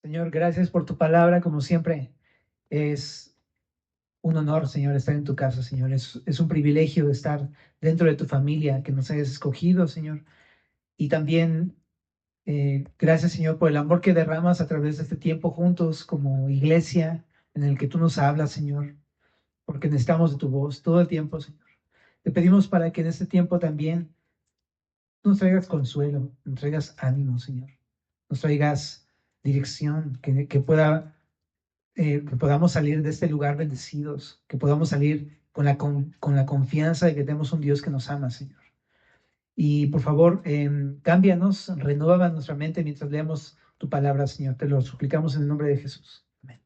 Señor, gracias por tu palabra, como siempre. Es un honor, Señor, estar en tu casa, Señor. Es un privilegio estar dentro de tu familia, que nos hayas escogido, Señor. Y también gracias, Señor, por el amor que derramas a través de este tiempo juntos como iglesia, en el que tú nos hablas, Señor, porque necesitamos de tu voz todo el tiempo, Señor. Te pedimos para que en este tiempo también nos traigas consuelo, nos traigas ánimo, Señor. Nos traigas dirección, que podamos salir de este lugar bendecidos, que podamos salir con la confianza de que tenemos un Dios que nos ama, Señor. Y por favor, cámbianos, renueva nuestra mente mientras leemos tu palabra, Señor. Te lo suplicamos en el nombre de Jesús. Amén.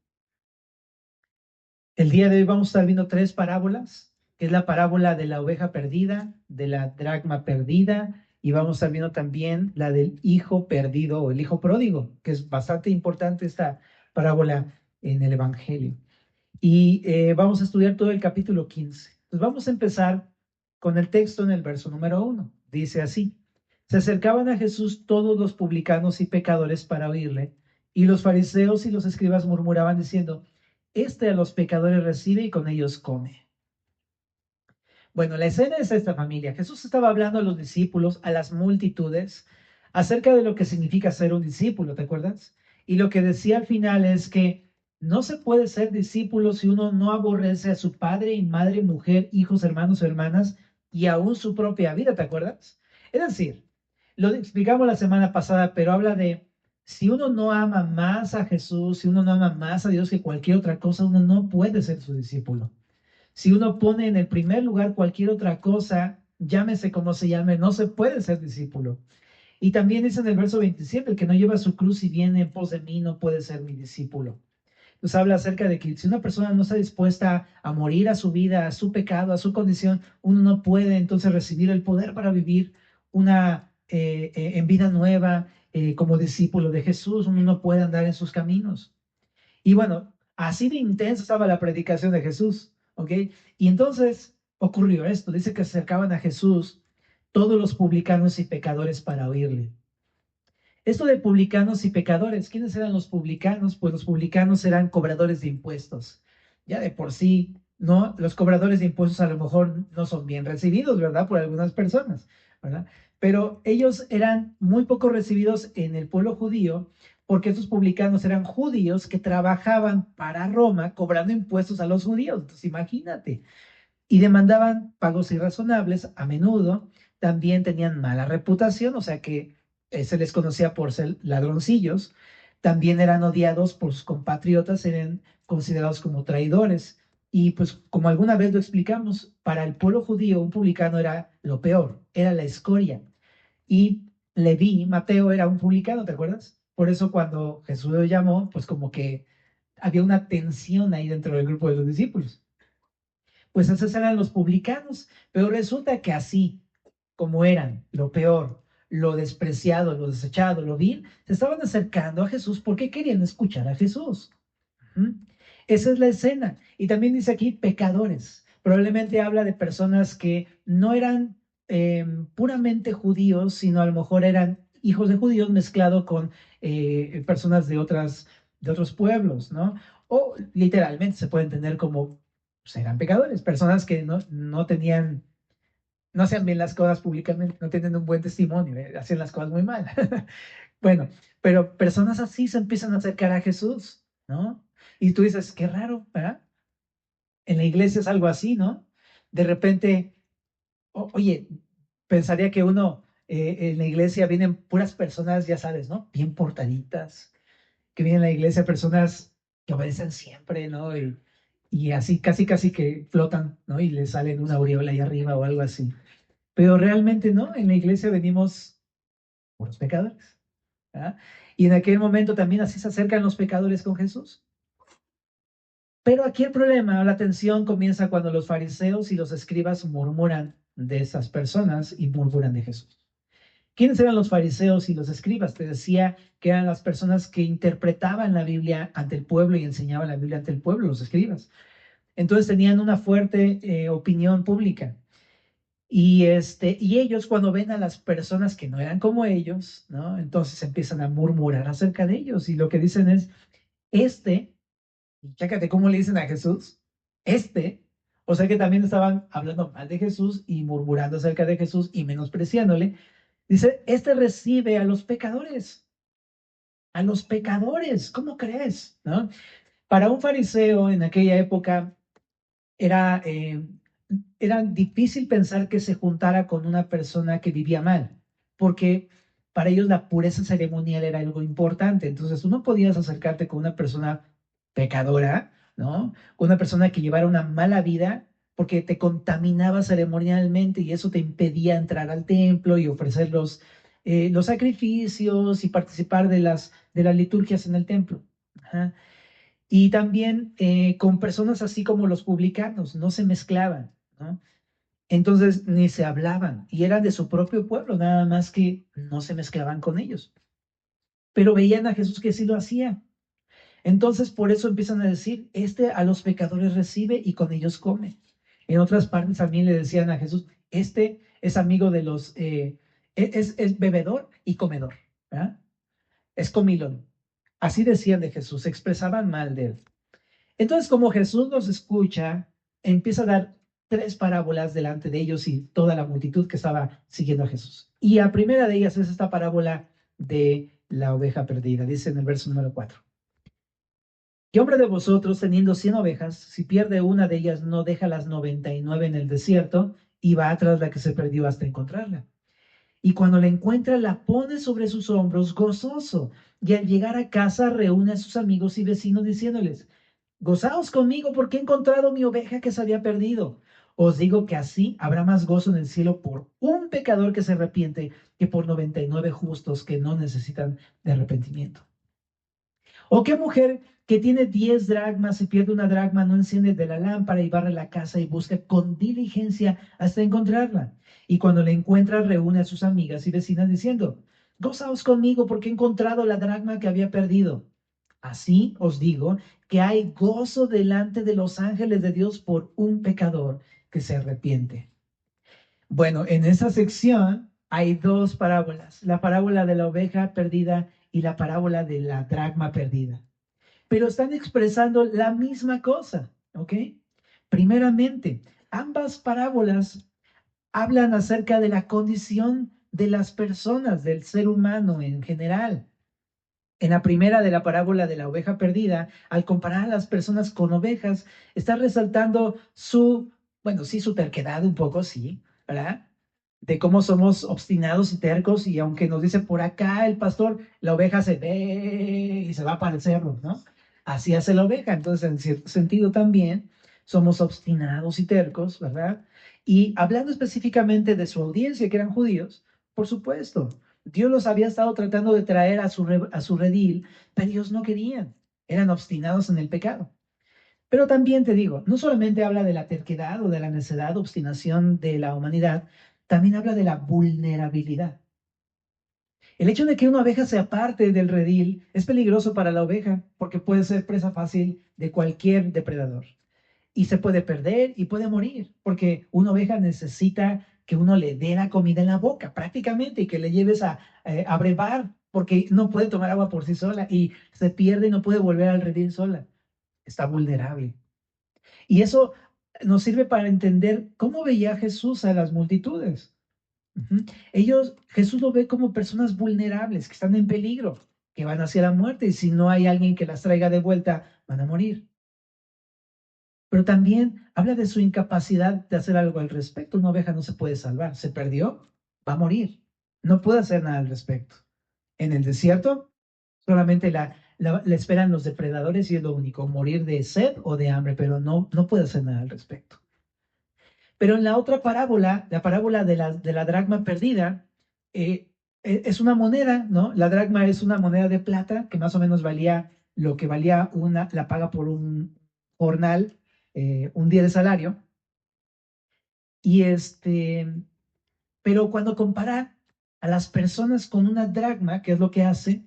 El día de hoy vamos a estar viendo tres parábolas, que es la parábola de la oveja perdida, de la dracma perdida, y vamos a estar viendo también la del hijo perdido o el hijo pródigo, que es bastante importante esta parábola en el Evangelio. Y vamos a estudiar todo el capítulo 15. Entonces vamos a empezar con el texto en el verso número 1. Dice así: se acercaban a Jesús todos los publicanos y pecadores para oírle, y los fariseos y los escribas murmuraban diciendo: este a los pecadores recibe y con ellos come. Bueno, la escena es esta, familia. Jesús estaba hablando a los discípulos, a las multitudes, acerca de lo que significa ser un discípulo, ¿te acuerdas? Y lo que decía al final es que no se puede ser discípulo si uno no aborrece a su padre y madre, mujer, hijos, hermanos o hermanas y aún su propia vida, ¿te acuerdas? Es decir, lo explicamos la semana pasada, pero habla de si uno no ama más a Jesús, si uno no ama más a Dios que cualquier otra cosa, uno no puede ser su discípulo. Si uno pone en el primer lugar cualquier otra cosa, llámese como se llame, no se puede ser discípulo. Y también dice en el verso 27, el que no lleva su cruz y viene en pos de mí no puede ser mi discípulo. Nos habla acerca de que si una persona no está dispuesta a morir a su vida, a su pecado, a su condición, uno no puede entonces recibir el poder para vivir en vida nueva como discípulo de Jesús. Uno no puede andar en sus caminos. Y bueno, así de intensa estaba la predicación de Jesús, ¿ok? Y entonces ocurrió esto, dice que se acercaban a Jesús todos los publicanos y pecadores para oírle. Esto de publicanos y pecadores, ¿quiénes eran los publicanos? Pues los publicanos eran cobradores de impuestos. Ya de por sí, ¿no? Los cobradores de impuestos a lo mejor no son bien recibidos, ¿verdad? Por algunas personas, ¿verdad? Pero ellos eran muy poco recibidos en el pueblo judío porque estos publicanos eran judíos que trabajaban para Roma cobrando impuestos a los judíos. Entonces, imagínate. Y demandaban pagos irrazonables a menudo. También tenían mala reputación, o sea que se les conocía por ser ladroncillos. También eran odiados por sus compatriotas, eran considerados como traidores. Y pues como alguna vez lo explicamos, para el pueblo judío un publicano era lo peor, era la escoria. Y Leví, Mateo, era un publicano, ¿te acuerdas? Por eso cuando Jesús lo llamó, pues como que había una tensión ahí dentro del grupo de los discípulos. Pues esos eran los publicanos, pero resulta que así como eran lo peor, lo despreciado, lo desechado, lo vil, se estaban acercando a Jesús porque querían escuchar a Jesús. ¿Mm? Esa es la escena. Y también dice aquí pecadores. Probablemente habla de personas que no eran puramente judíos, sino a lo mejor eran hijos de judíos mezclado con personas de otros pueblos, ¿no? O literalmente se puede entender como pues, eran pecadores, personas que no tenían, no hacían bien las cosas públicamente, no tienen un buen testimonio, hacían las cosas muy mal. Bueno, pero personas así se empiezan a acercar a Jesús, ¿no? Y tú dices, qué raro, ¿verdad? En la iglesia es algo así, ¿no? De repente, oye, pensaría que uno en la iglesia vienen puras personas, ya sabes, ¿no? Bien portaditas, que vienen a la iglesia personas que obedecen siempre, ¿no? Y así, casi que flotan, ¿no? Y les salen una aureola ahí arriba o algo así. Pero realmente no, en la iglesia venimos por los pecadores, ¿verdad? Y en aquel momento también así se acercan los pecadores con Jesús. Pero aquí el problema, la tensión comienza cuando los fariseos y los escribas murmuran de esas personas y murmuran de Jesús. ¿Quiénes eran los fariseos y los escribas? Te decía que eran las personas que interpretaban la Biblia ante el pueblo y enseñaban la Biblia ante el pueblo, los escribas. Entonces tenían una fuerte opinión pública. Y ellos cuando ven a las personas que no eran como ellos, ¿no? Entonces empiezan a murmurar acerca de ellos y lo que dicen es, este, y chécate cómo le dicen a Jesús, este, o sea que también estaban hablando mal de Jesús y murmurando acerca de Jesús y menospreciándole. Dice, este recibe a los pecadores, ¿cómo crees? ¿No? Para un fariseo en aquella época era, eh, era difícil pensar que se juntara con una persona que vivía mal, porque para ellos la pureza ceremonial era algo importante. Entonces, tú no podías acercarte con una persona pecadora, ¿no? Con una persona que llevara una mala vida, porque te contaminaba ceremonialmente y eso te impedía entrar al templo y ofrecer los sacrificios y participar de las liturgias en el templo. Ajá. Y también con personas así como los publicanos, no se mezclaban, ¿no? Entonces ni se hablaban y eran de su propio pueblo, nada más que no se mezclaban con ellos. Pero veían a Jesús que sí lo hacía. Entonces por eso empiezan a decir, este a los pecadores recibe y con ellos come. En otras partes también le decían a Jesús, este es amigo de los, es bebedor y comedor, ¿verdad? Es comilón. Así decían de Jesús, se expresaban mal de él. Entonces, como Jesús los escucha, empieza a dar tres parábolas delante de ellos y toda la multitud que estaba siguiendo a Jesús. Y la primera de ellas es esta parábola de la oveja perdida, dice en el verso número 4. ¿Qué hombre de vosotros, teniendo 100 ovejas, si pierde una de ellas, no deja las 99 en el desierto y va tras la que se perdió hasta encontrarla? Y cuando la encuentra, la pone sobre sus hombros gozoso. Y al llegar a casa, reúne a sus amigos y vecinos diciéndoles, gozaos conmigo porque he encontrado mi oveja que se había perdido. Os digo que así habrá más gozo en el cielo por un pecador que se arrepiente que por 99 justos que no necesitan de arrepentimiento. ¿O qué mujer que tiene 10 dracmas y pierde una dracma no enciende de la lámpara y barre la casa y busca con diligencia hasta encontrarla? Y cuando la encuentra, reúne a sus amigas y vecinas diciendo, gozaos conmigo porque he encontrado la dracma que había perdido. Así os digo que hay gozo delante de los ángeles de Dios por un pecador que se arrepiente. Bueno, en esa sección hay dos parábolas, la parábola de la oveja perdida y la parábola de la dracma perdida, pero están expresando la misma cosa, ¿ok? Primeramente, ambas parábolas hablan acerca de la condición de las personas, del ser humano en general. En la primera de la parábola de la oveja perdida, al comparar a las personas con ovejas, está resaltando bueno, sí, su terquedad un poco, sí, ¿verdad? De cómo somos obstinados y tercos y aunque nos dice por acá el pastor, la oveja se ve y se va para el cerro, ¿no? Así hace la oveja. Entonces, en cierto sentido también somos obstinados y tercos, ¿verdad? Y hablando específicamente de su audiencia, que eran judíos, por supuesto, Dios los había estado tratando de traer a su redil, pero ellos no querían, eran obstinados en el pecado. Pero también te digo, no solamente habla de la terquedad o de la necedad, obstinación de la humanidad, también habla de la vulnerabilidad. El hecho de que una oveja se aparte del redil es peligroso para la oveja porque puede ser presa fácil de cualquier depredador y se puede perder y puede morir, porque una oveja necesita que uno le dé la comida en la boca prácticamente y que le lleves a brevar, porque no puede tomar agua por sí sola y se pierde y no puede volver al redil sola. Está vulnerable. Y eso nos sirve para entender cómo veía Jesús a las multitudes. Ujú. Jesús lo ve como personas vulnerables, que están en peligro, que van hacia la muerte y si no hay alguien que las traiga de vuelta, van a morir. Pero también habla de su incapacidad de hacer algo al respecto. Una oveja no se puede salvar, se perdió, va a morir. No puede hacer nada al respecto. En el desierto solamente la esperan los depredadores y es lo único, morir de sed o de hambre, pero no puede hacer nada al respecto. Pero en la otra parábola, la parábola de la dracma perdida, es una moneda, ¿no? La dracma es una moneda de plata que más o menos valía lo que valía la paga por un jornal, un día de salario. Y pero cuando compara a las personas con una dracma, que es lo que hace,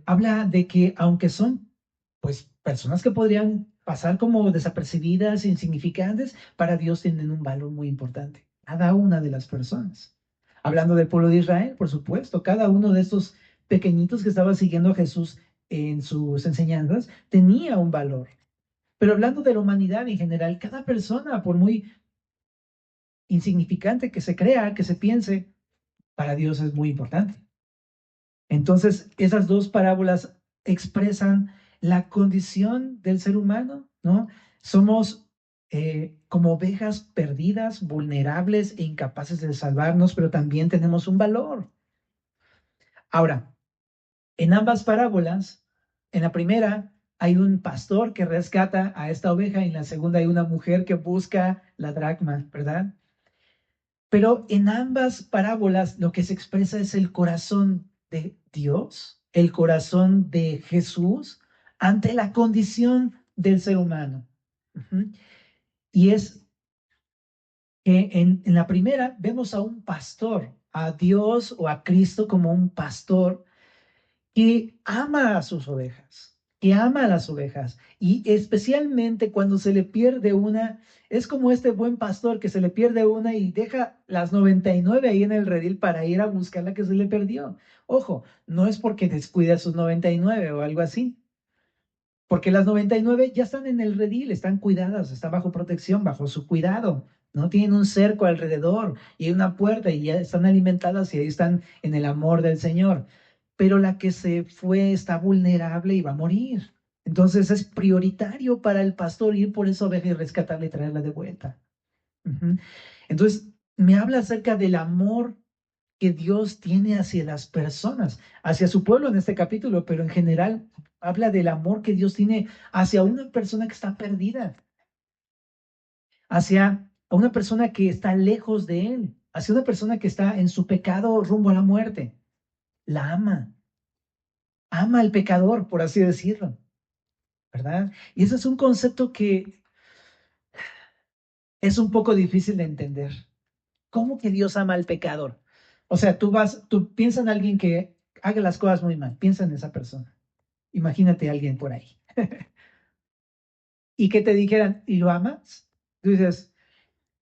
habla de que aunque son, pues, personas que podrían pasar como desapercibidas, insignificantes, para Dios tienen un valor muy importante. cada una de las personas. Hablando del pueblo de Israel, por supuesto, cada uno de estos pequeñitos que estaba siguiendo a Jesús en sus enseñanzas tenía un valor. Pero hablando de la humanidad en general, cada persona, por muy insignificante que se crea, que se piense, para Dios es muy importante. Entonces, esas dos parábolas expresan la condición del ser humano, ¿no? Somos como ovejas perdidas, vulnerables e incapaces de salvarnos, pero también tenemos un valor. Ahora, en ambas parábolas, en la primera hay un pastor que rescata a esta oveja y en la segunda hay una mujer que busca la dracma, ¿verdad? Pero en ambas parábolas lo que se expresa es el corazón de Dios, el corazón de Jesús ante la condición del ser humano. Ujú. Y es que en la primera vemos a un pastor, a Dios o a Cristo como un pastor que ama a sus ovejas, que ama a las ovejas, y especialmente cuando se le pierde una, es como este buen pastor que se le pierde una y deja las 99 ahí en el redil para ir a buscar la que se le perdió. Ojo, no es porque descuida sus 99 o algo así, porque las 99 ya están en el redil, están cuidadas, están bajo protección, bajo su cuidado. No tienen un cerco alrededor y hay una puerta y ya están alimentadas y ahí están en el amor del Señor. Pero la que se fue está vulnerable y va a morir. Entonces es prioritario para el pastor ir por esa oveja y rescatarla y traerla de vuelta. Ujú. Entonces me habla acerca del amor que Dios tiene hacia las personas, hacia su pueblo en este capítulo, pero en general habla del amor que Dios tiene hacia una persona que está perdida, hacia una persona que está lejos de Él, hacia una persona que está en su pecado rumbo a la muerte. La ama, ama al pecador, por así decirlo, ¿verdad? Y ese es un concepto que es un poco difícil de entender. ¿Cómo que Dios ama al pecador? O sea, tú piensas en alguien que haga las cosas muy mal, piensa en esa persona. Imagínate a alguien por ahí. Y que te dijeran, ¿y lo amas? Tú dices,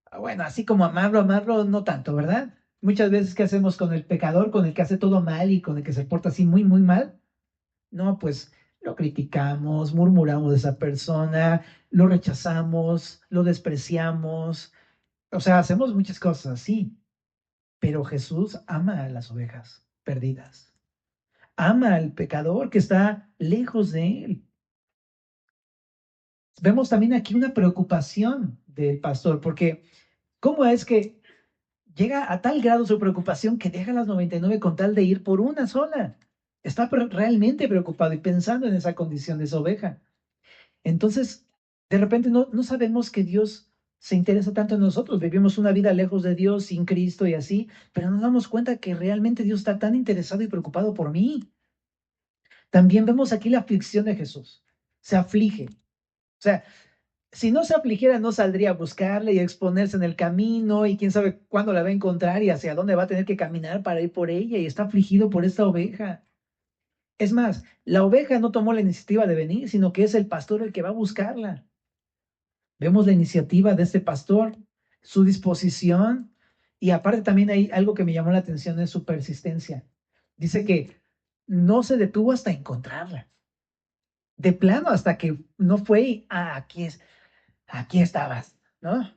"Ah, bueno, así como amarlo, amarlo, no tanto, ¿verdad? Muchas veces, ¿qué hacemos con el pecador, con el que hace todo mal y con el que se porta así muy, muy mal? No, pues lo criticamos, murmuramos de esa persona, lo rechazamos, lo despreciamos. O sea, hacemos muchas cosas así. Pero Jesús ama a las ovejas perdidas. Ama al pecador que está lejos de él. Vemos también aquí una preocupación del pastor, porque ¿cómo es que llega a tal grado su preocupación que deja las 99 con tal de ir por una sola? Está realmente preocupado y pensando en esa condición de esa oveja. Entonces, de repente no sabemos que Dios se interesa tanto en nosotros. Vivimos una vida lejos de Dios, sin Cristo y así, pero nos damos cuenta que realmente Dios está tan interesado y preocupado por mí. También vemos aquí la aflicción de Jesús. Se aflige. O sea, si no se afligiera, no saldría a buscarle y a exponerse en el camino y quién sabe cuándo la va a encontrar y hacia dónde va a tener que caminar para ir por ella y está afligido por esta oveja. Es más, la oveja no tomó la iniciativa de venir, sino que es el pastor el que va a buscarla. Vemos la iniciativa de este pastor, su disposición y aparte también hay algo que me llamó la atención es su persistencia. Dice que no se detuvo hasta encontrarla. De plano, hasta que no fue y aquí estabas, ¿no?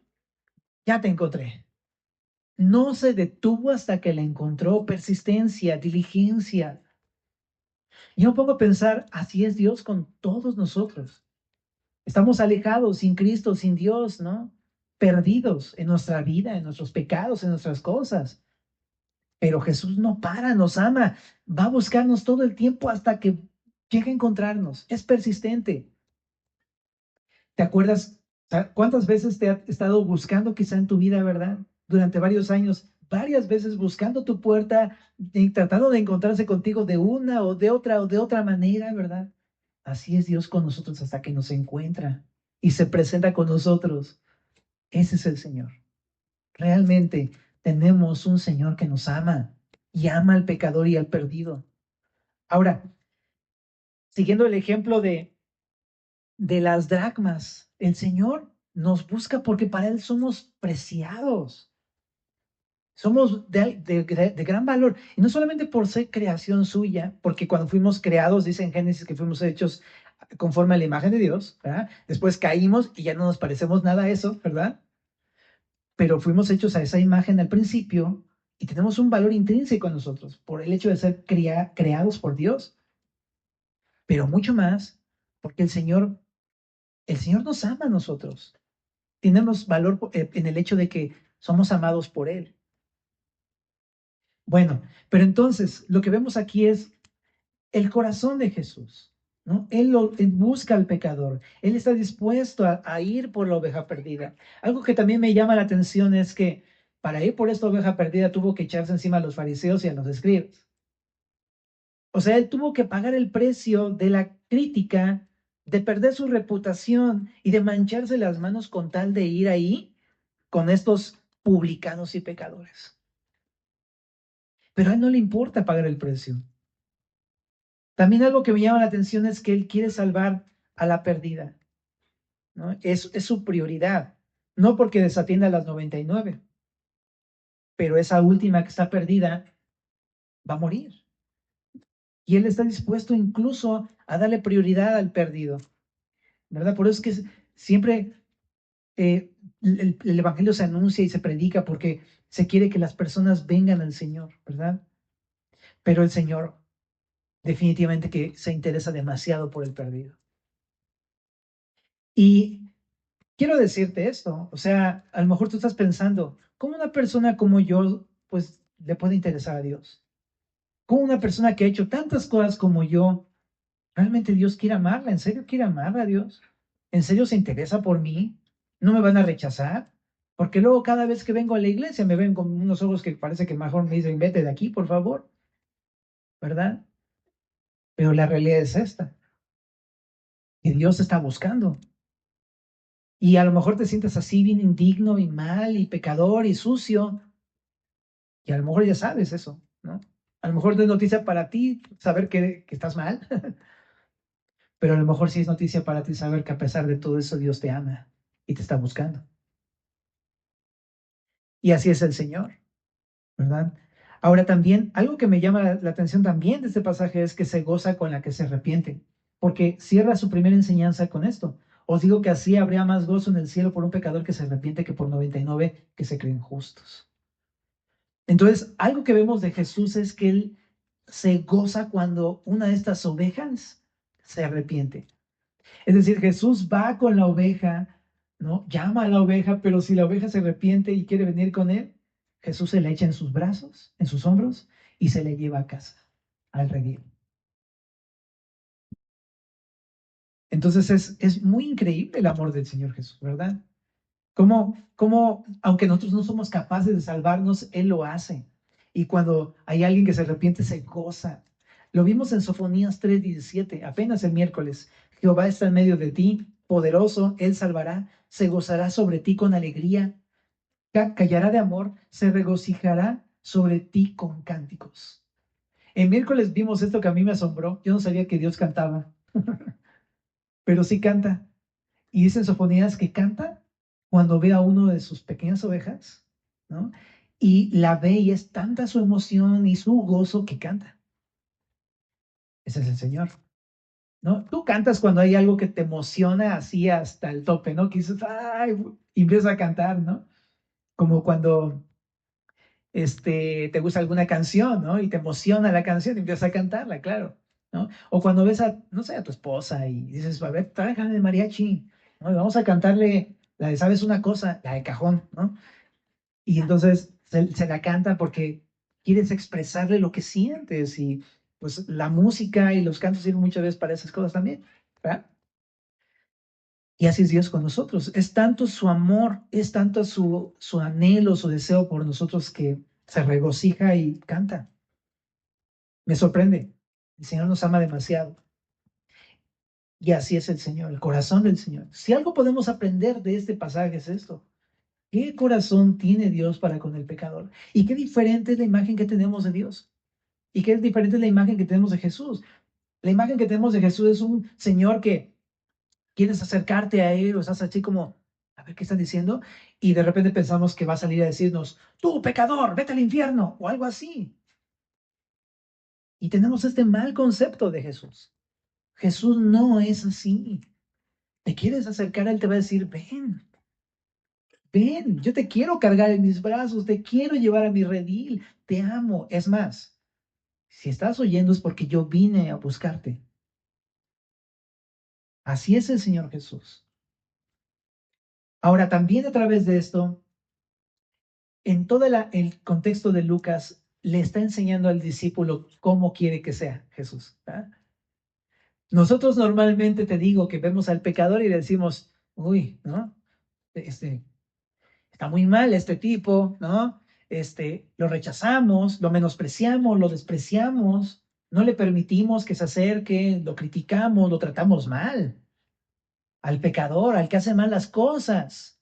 Ya te encontré. No se detuvo hasta que la encontró, persistencia, diligencia. Yo me pongo a pensar, así es Dios con todos nosotros. Estamos alejados, sin Cristo, sin Dios, ¿no? Perdidos en nuestra vida, en nuestros pecados, en nuestras cosas. Pero Jesús no para, nos ama, va a buscarnos todo el tiempo hasta que llegue a encontrarnos. Es persistente. ¿Te acuerdas cuántas veces te ha estado buscando quizá en tu vida, verdad? Durante varios años, varias veces buscando tu puerta y tratando de encontrarse contigo de una o de otra manera, ¿verdad? Así es Dios con nosotros hasta que nos encuentra y se presenta con nosotros. Ese es el Señor. Realmente tenemos un Señor que nos ama y ama al pecador y al perdido. Ahora, siguiendo el ejemplo de las dracmas, el Señor nos busca porque para Él somos preciados. Somos de gran valor. Y no solamente por ser creación suya, porque cuando fuimos creados, dice en Génesis que fuimos hechos conforme a la imagen de Dios, ¿verdad? Después caímos y ya no nos parecemos nada a eso, ¿verdad? Pero fuimos hechos a esa imagen al principio y tenemos un valor intrínseco en nosotros por el hecho de ser creados por Dios, pero mucho más porque el Señor nos ama a nosotros. Tenemos valor en el hecho de que somos amados por Él. Bueno, pero entonces lo que vemos aquí es el corazón de Jesús, ¿no? Él busca al pecador, Él está dispuesto a ir por la oveja perdida. Algo que también me llama la atención es que para ir por esta oveja perdida tuvo que echarse encima a los fariseos y a los escribas. O sea, Él tuvo que pagar el precio de la crítica, de perder su reputación y de mancharse las manos con tal de ir ahí con estos publicanos y pecadores. Pero a Él no le importa pagar el precio. También algo que me llama la atención es que Él quiere salvar a la perdida, ¿no? Es su prioridad, no porque desatienda a las 99, pero esa última que está perdida va a morir. Y Él está dispuesto incluso a darle prioridad al perdido, ¿verdad? Por eso es que siempre el Evangelio se anuncia y se predica porque se quiere que las personas vengan al Señor, ¿verdad? Pero el Señor definitivamente que se interesa demasiado por el perdido. Y quiero decirte esto, o sea, a lo mejor tú estás pensando, ¿cómo una persona como yo, pues, le puede interesar a Dios? ¿Cómo una persona que ha hecho tantas cosas como yo, realmente Dios quiere amarla? ¿En serio quiere amarla a Dios? ¿En serio se interesa por mí? ¿No me van a rechazar? Porque luego cada vez que vengo a la iglesia me ven con unos ojos que parece que mejor me dicen, vete de aquí, por favor, ¿verdad? Pero la realidad es esta, que Dios te está buscando. Y a lo mejor te sientes así bien indigno y mal y pecador y sucio. Y a lo mejor ya sabes eso, ¿no? A lo mejor no es noticia para ti saber que estás mal, pero a lo mejor sí es noticia para ti saber que a pesar de todo eso Dios te ama y te está buscando. Y así es el Señor, ¿verdad? Ahora también, algo que me llama la atención también de este pasaje es que se goza con la que se arrepiente, porque cierra su primera enseñanza con esto. Os digo que así habría más gozo en el cielo por un pecador que se arrepiente que por 99 que se creen justos. Entonces, algo que vemos de Jesús es que Él se goza cuando una de estas ovejas se arrepiente. Es decir, Jesús va con la oveja, ¿no? Llama a la oveja, pero si la oveja se arrepiente y quiere venir con Él, Jesús se la echa en sus brazos, en sus hombros, y se le lleva a casa, al redil. Entonces es muy increíble el amor del Señor Jesús, ¿verdad? Cómo, aunque nosotros no somos capaces de salvarnos, Él lo hace. Y cuando hay alguien que se arrepiente, se goza. Lo vimos en Sofonías 3:17, apenas el miércoles. Jehová está en medio de ti, poderoso, Él salvará, se gozará sobre ti con alegría, callará de amor, se regocijará sobre ti con cánticos. En miércoles vimos esto que a mí me asombró. Yo no sabía que Dios cantaba, pero sí canta. Y dice en Sofonías que canta cuando ve a uno de sus pequeñas ovejas, ¿no? Y la ve y es tanta su emoción y su gozo que canta. Ese es el Señor, ¿no? Tú cantas cuando hay algo que te emociona así hasta el tope, ¿no? Que dices, ay, y empiezas a cantar, ¿no? Como cuando te gusta alguna canción, ¿no? Y te emociona la canción y empiezas a cantarla, claro, ¿no? O cuando ves a, no sé, a tu esposa y dices, a ver, tráigame el mariachi, ¿no? Y vamos a cantarle la de, ¿sabes una cosa? La de cajón, ¿no? Y entonces se la canta porque quieres expresarle lo que sientes y pues la música y los cantos sirven muchas veces para esas cosas también, ¿verdad? Y así es Dios con nosotros. Es tanto su amor, es tanto su anhelo, su deseo por nosotros que se regocija y canta. Me sorprende. El Señor nos ama demasiado. Y así es el Señor, el corazón del Señor. Si algo podemos aprender de este pasaje es esto. ¿Qué corazón tiene Dios para con el pecador? ¿Y qué diferente es la imagen que tenemos de Dios? ¿Y qué diferente es la imagen que tenemos de Jesús? La imagen que tenemos de Jesús es un Señor que quieres acercarte a Él, o estás así como A ver qué están diciendo. Y de repente pensamos que va a salir a decirnos, tú, pecador, vete al infierno, o algo así. Y tenemos este mal concepto de Jesús. Jesús no es así. Te quieres acercar a Él, te va a decir, ven, ven, yo te quiero cargar en mis brazos, te quiero llevar a mi redil, te amo. Es más, si estás oyendo es porque yo vine a buscarte. Así es el Señor Jesús. Ahora, también a través de esto, en todo el contexto de Lucas, le está enseñando al discípulo cómo quiere que sea Jesús. ¿Verdad? Nosotros normalmente te digo que vemos al pecador y le decimos, uy, ¿no? Está muy mal este tipo, ¿no? Lo rechazamos, lo menospreciamos, lo despreciamos, no le permitimos que se acerque, lo criticamos, lo tratamos mal. Al pecador, al que hace mal las cosas.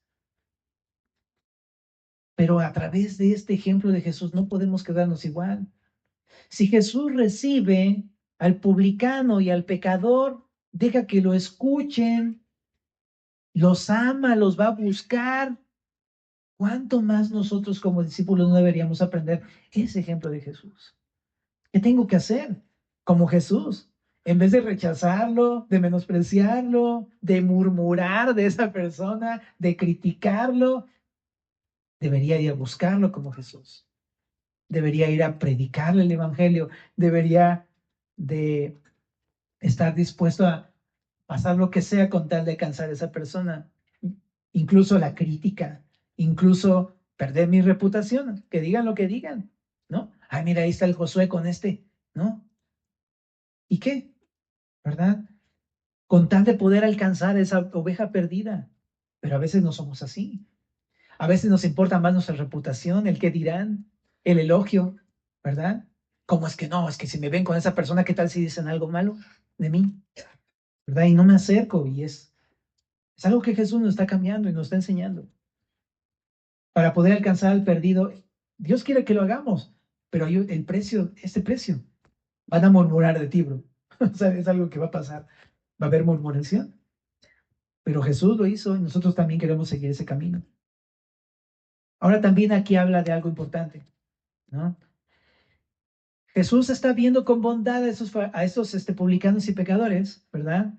Pero a través de este ejemplo de Jesús no podemos quedarnos igual. Si Jesús recibe al publicano y al pecador, deja que lo escuchen, los ama, los va a buscar. ¿Cuánto más nosotros como discípulos no deberíamos aprender ese ejemplo de Jesús? ¿Qué tengo que hacer como Jesús? En vez de rechazarlo, de menospreciarlo, de murmurar de esa persona, de criticarlo, debería ir a buscarlo como Jesús. Debería ir a predicarle el evangelio. Debería de estar dispuesto a pasar lo que sea con tal de alcanzar a esa persona. Incluso la crítica, incluso perder mi reputación, que digan lo que digan, ¿no? Ay, mira, ahí está el Josué con este, ¿no? ¿Y qué? ¿Verdad? Con tal de poder alcanzar esa oveja perdida. Pero a veces no somos así. A veces nos importa más nuestra reputación, el qué dirán, el elogio, ¿verdad? ¿Cómo es que no? Es que si me ven con esa persona, ¿qué tal si dicen algo malo de mí? ¿Verdad? Y no me acerco y es algo que Jesús nos está cambiando y nos está enseñando. Para poder alcanzar al perdido, Dios quiere que lo hagamos, pero hay el precio, este precio. Van a murmurar de ti, bro. O sea, es algo que va a pasar. Va a haber murmuración. Pero Jesús lo hizo y nosotros también queremos seguir ese camino. Ahora también aquí habla de algo importante, ¿no? Jesús está viendo con bondad a esos publicanos y pecadores, ¿verdad?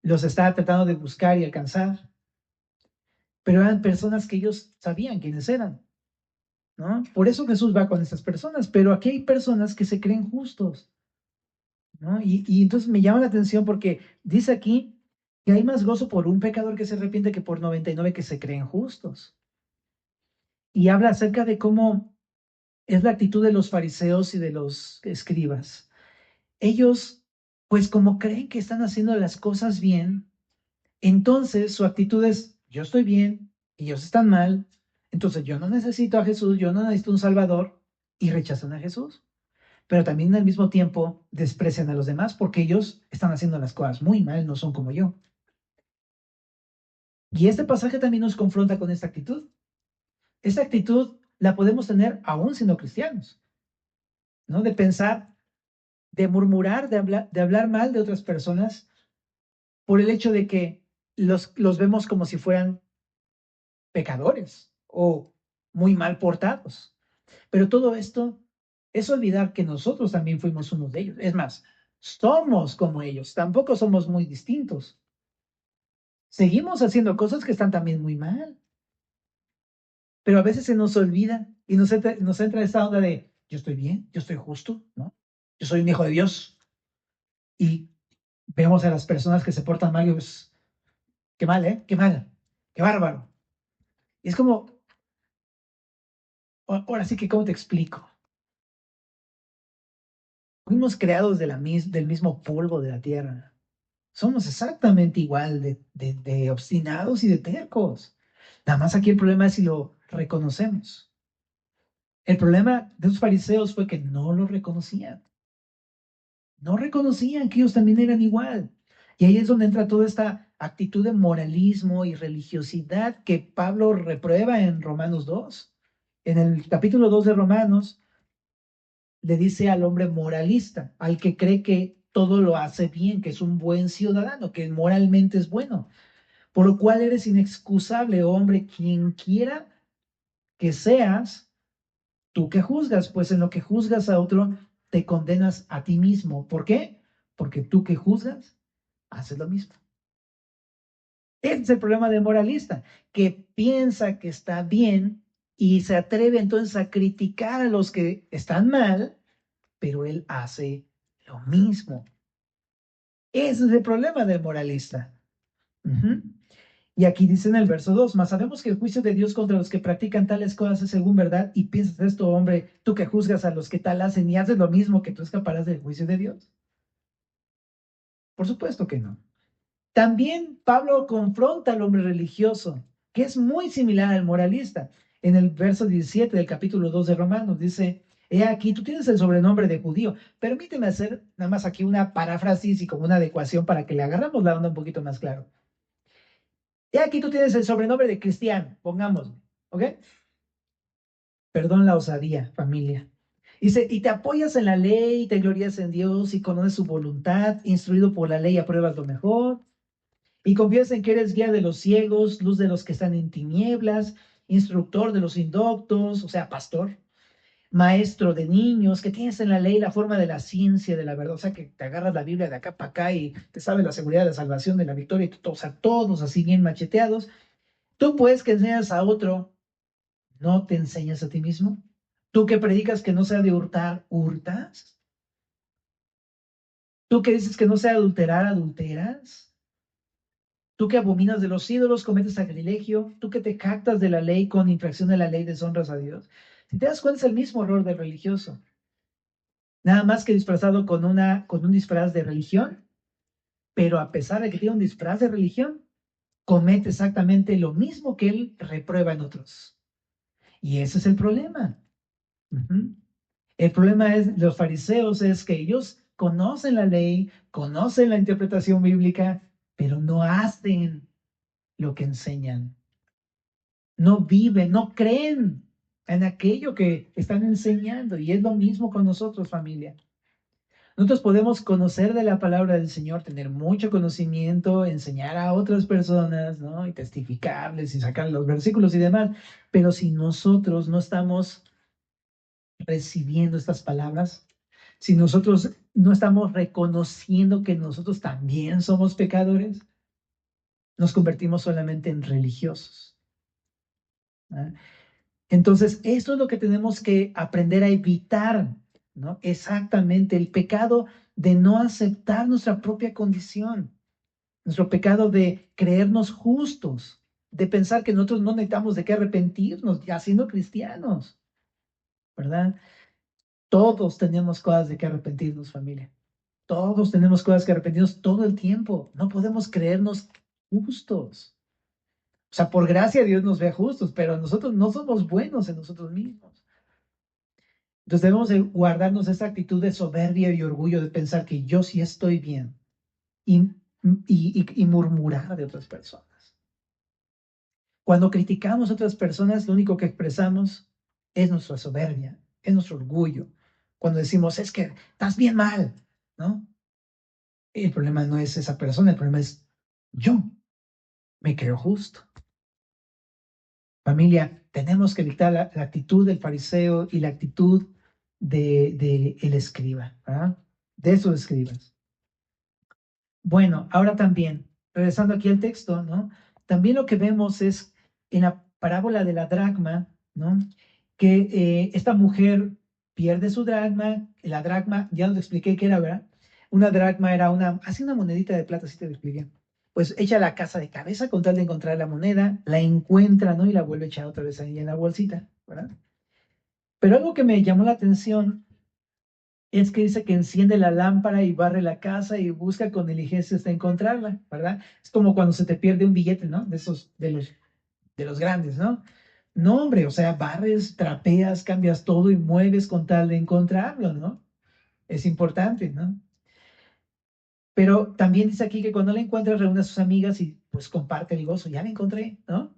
Los está tratando de buscar y alcanzar, pero eran personas que ellos sabían quiénes eran, ¿no? Por eso Jesús va con esas personas, pero aquí hay personas que se creen justos, ¿no? Y entonces me llama la atención porque dice aquí que hay más gozo por un pecador que se arrepiente que por 99 que se creen justos. Y habla acerca de cómo es la actitud de los fariseos y de los escribas. Ellos, pues como creen que están haciendo las cosas bien, entonces su actitud es, yo estoy bien y ellos están mal, entonces yo no necesito a Jesús, yo no necesito un Salvador, y rechazan a Jesús. Pero también al mismo tiempo desprecian a los demás porque ellos están haciendo las cosas muy mal, no son como yo. Y este pasaje también nos confronta con esta actitud. Esta actitud la podemos tener aún siendo cristianos, ¿no? De pensar, de murmurar, de hablar mal de otras personas por el hecho de que los vemos como si fueran pecadores o muy mal portados. Pero todo esto es olvidar que nosotros también fuimos uno de ellos. Es más, somos como ellos, tampoco somos muy distintos. Seguimos haciendo cosas que están también muy mal, pero a veces se nos olvida y nos entra esta onda de yo estoy bien, yo estoy justo, ¿no? Yo soy un hijo de Dios. Y vemos a las personas que se portan mal y pues, qué mal, ¿eh? Qué mal, qué bárbaro. Y es como, ahora sí que, ¿cómo te explico? Fuimos creados del mismo polvo de la tierra. Somos exactamente igual de obstinados y de tercos. Nada más aquí el problema es si lo reconocemos. El problema de los fariseos fue que no lo reconocían. No reconocían que ellos también eran igual. Y ahí es donde entra toda esta actitud de moralismo y religiosidad que Pablo reprueba en Romanos 2. En el capítulo 2 de Romanos le dice al hombre moralista, al que cree que todo lo hace bien, que es un buen ciudadano, que moralmente es bueno. Por lo cual eres inexcusable, hombre, quien quiera que seas, tú que juzgas, pues en lo que juzgas a otro, te condenas a ti mismo. ¿Por qué? Porque tú que juzgas, haces lo mismo. Ese es el problema del moralista, que piensa que está bien y se atreve entonces a criticar a los que están mal, pero él hace lo mismo. Ese es el problema del moralista. Ujú. Y aquí dice en el verso 2, mas sabemos que el juicio de Dios contra los que practican tales cosas es según verdad, y piensas esto, hombre, tú que juzgas a los que tal hacen y haces lo mismo, que tú escaparás del juicio de Dios. Por supuesto que no. También Pablo confronta al hombre religioso, que es muy similar al moralista. En el verso 17 del capítulo 2 de Romanos dice, he aquí, tú tienes el sobrenombre de judío. Permíteme hacer nada más aquí una paráfrasis y como una adecuación para que le agarramos la onda un poquito más claro. He aquí, tú tienes el sobrenombre de cristiano, pongámoslo, ¿ok? Perdón la osadía, familia. Dice, y te apoyas en la ley, te glorías en Dios y conoces su voluntad, instruido por la ley, apruebas lo mejor. Y confías en que eres guía de los ciegos, luz de los que están en tinieblas, instructor de los indoctos, o sea, pastor, maestro de niños, que tienes en la ley la forma de la ciencia, de la verdad, o sea, que te agarras la Biblia de acá para acá y te sabes la seguridad de la salvación, de la victoria, y o sea, todos así bien macheteados. Tú pues que enseñas a otro, ¿no te enseñas a ti mismo? Tú que predicas que no sea de hurtar, ¿hurtas? Tú que dices que no sea adulterar, ¿adulteras? Tú que abominas de los ídolos, cometes sacrilegio. Tú que te jactas de la ley, con infracción de la ley deshonras a Dios. Si te das cuenta, es el mismo error del religioso. Nada más que disfrazado con un disfraz de religión, pero a pesar de que tiene un disfraz de religión, comete exactamente lo mismo que él reprueba en otros. Y ese es el problema. Ujú. El problema es, los fariseos es que ellos conocen la ley, conocen la interpretación bíblica, pero no hacen lo que enseñan. No viven, no creen en aquello que están enseñando. Y es lo mismo con nosotros, familia. Nosotros podemos conocer de la palabra del Señor, tener mucho conocimiento, enseñar a otras personas, ¿no? Y testificarles y sacar los versículos y demás. Pero si nosotros no estamos recibiendo estas palabras, si nosotros no estamos reconociendo que nosotros también somos pecadores, nos convertimos solamente en religiosos. ¿Ah? Entonces, esto es lo que tenemos que aprender a evitar, ¿no? Exactamente, el pecado de no aceptar nuestra propia condición, nuestro pecado de creernos justos, de pensar que nosotros no necesitamos de qué arrepentirnos, ya siendo cristianos, ¿verdad? Todos tenemos cosas de qué arrepentirnos, familia. Todos tenemos cosas que arrepentirnos todo el tiempo. No podemos creernos justos. O sea, por gracia Dios nos ve justos, pero nosotros no somos buenos en nosotros mismos. Entonces debemos de guardarnos esa actitud de soberbia y orgullo de pensar que yo sí estoy bien y, y murmurar de otras personas. Cuando criticamos a otras personas, lo único que expresamos es nuestra soberbia, es nuestro orgullo. Cuando decimos, es que estás bien mal, ¿no? El problema no es esa persona, el problema es yo. Me creo justo. Familia, tenemos que evitar la actitud del fariseo y la actitud de el escriba, ¿verdad? De esos escribas. Bueno, ahora también, regresando aquí al texto, ¿no? También lo que vemos es en la parábola de la dracma, ¿no? Que esta mujer pierde su dracma, la dracma, ya os expliqué qué era, ¿verdad? Una dracma era así una monedita de plata, así te lo expliqué. Pues echa la casa de cabeza con tal de encontrar la moneda, la encuentra, ¿no? Y la vuelve a echar otra vez ahí en la bolsita, ¿verdad? Pero algo que me llamó la atención es que dice que enciende la lámpara y barre la casa y busca con diligencia hasta encontrarla, ¿verdad? Es como cuando se te pierde un billete, ¿no? De esos, de los grandes, ¿no? No, hombre, o sea, barres, trapeas, cambias todo y mueves con tal de encontrarlo, ¿no? Es importante, ¿no? Pero también dice aquí que cuando la encuentra reúne a sus amigas y pues comparte el gozo, ya la encontré, ¿no?